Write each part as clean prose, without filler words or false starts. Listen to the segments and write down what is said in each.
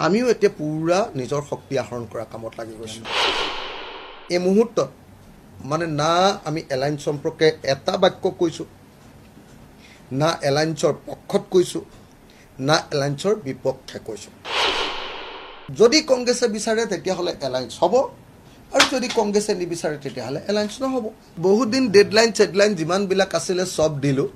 আমিও এতিয়া পুৰা নিজৰ শক্তি আহৰণ কৰা কামত লাগি গৈছোঁ। এই মুহূৰ্তত মানে না আমি এলায়েন্স সম্পৰ্কে এটা বাক্য কৈছোঁ, না এলায়েন্সৰ পক্ষত কৈছোঁ, না এলায়েন্সৰ বিপক্ষে কৈছোঁ। যদি কংগ্ৰেছে বিচাৰে তেতিয়াহ'লে এলায়েন্স হ'ব, আৰু যদি কংগ্ৰেছে নিবিচাৰে তেতিয়াহ'লে এলায়েন্স নহ'ব। বহুত দিন ডেডলাইন চেডলাইন যিমানবিলাক আছিলে চব দিলোঁ,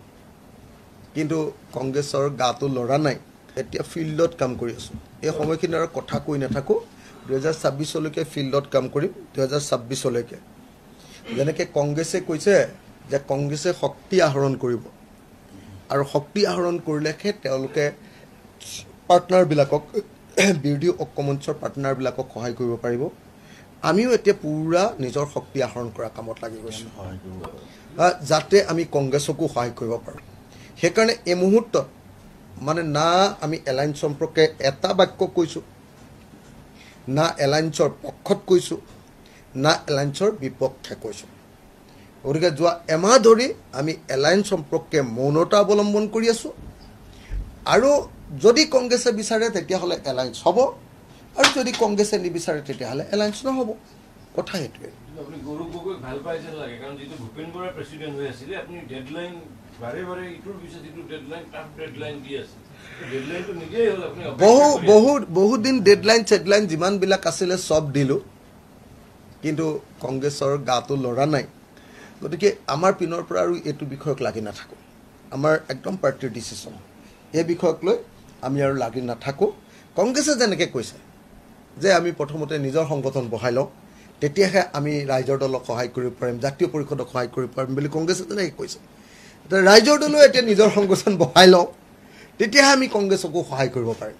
কিন্তু কংগ্ৰেছৰ গাটো লৰা নাই। এতিয়া ফিল্ডত কাম কৰি আছোঁ। এই সময়খিনি আৰু কথা কৈ নাথাকোঁ। 2026লৈকে ফিল্ডত কাম কৰিম। 2026লৈকে যেনেকৈ কংগ্ৰেছে কৈছে যে কংগ্ৰেছে শক্তি আহৰণ কৰিব, আৰু শক্তি আহৰণ কৰিলেহে তেওঁলোকে পাৰ্টনাৰবিলাকক, বিৰোধী ঐক্যমঞ্চৰ পাৰ্টনাৰবিলাকক সহায় কৰিব পাৰিব। আমিও এতিয়া পুৰা নিজৰ শক্তি আহৰণ কৰা কামত লাগি গৈছোঁ, যাতে আমি কংগ্ৰেছকো সহায় কৰিব পাৰোঁ। সেইকাৰণে এই মুহূৰ্তত মানে না আমি এলায়েন্স সম্পৰ্কে এটা বাক্য কৈছোঁ, না এলায়েন্সৰ পক্ষত কৈছোঁ, না এলায়েন্সৰ বিপক্ষে কৈছোঁ। গতিকে যোৱা এমাহ ধৰি আমি এলায়েন্স সম্পৰ্কে মৌনতা অৱলম্বন কৰি আছোঁ, আৰু যদি কংগ্ৰেছে বিচাৰে তেতিয়াহ'লে এলায়েন্স হ'ব, আৰু যদি কংগ্ৰেছে নিবিচাৰে তেতিয়াহ'লে এলায়েন্স নহ'ব। কথা সেইটোৱে। আপুনি গৌৰৱ গগৈক ভাল পাই যেন লাগে, কাৰণ যিটো ভূপেন বৰা প্ৰেচিডেণ্ট হৈ আছিলে, আপুনি ডেডলাইন বাৰে বাৰে ইটোৰ পিছত ইটো ডেডলাইন টাফ ডেডলাইন দি আছে। ডেডলাইনটো নিজেই হ'ল আপুনি বহুত দিন ডেডলাইন চেডলাইন যিমানবিলাক আছিলে চব দিলোঁ, কিন্তু কংগ্ৰেছৰ গাটো লৰা নাই। গতিকে আমাৰ পিনৰ পৰা আৰু এইটো বিষয়ক লাগি নাথাকোঁ। আমাৰ একদম পাৰ্টিৰ ডিচিশ্যন, এই বিষয়ক লৈ আমি আৰু লাগি নাথাকোঁ। কংগ্ৰেছে যেনেকৈ কৈছে যে আমি প্ৰথমতে নিজৰ সংগঠন বহাই লওঁ, তেতিয়াহে আমি ৰাইজৰ দলক সহায় কৰিব পাৰিম, জাতীয় পৰিষদক সহায় কৰিব পাৰিম বুলি কংগ্ৰেছে তেনেকৈ কৈছে। এতিয়া ৰাইজৰ দলেও এতিয়া নিজৰ সংগঠন বহাই লওঁ, তেতিয়াহে আমি কংগ্ৰেছকো সহায় কৰিব পাৰিম।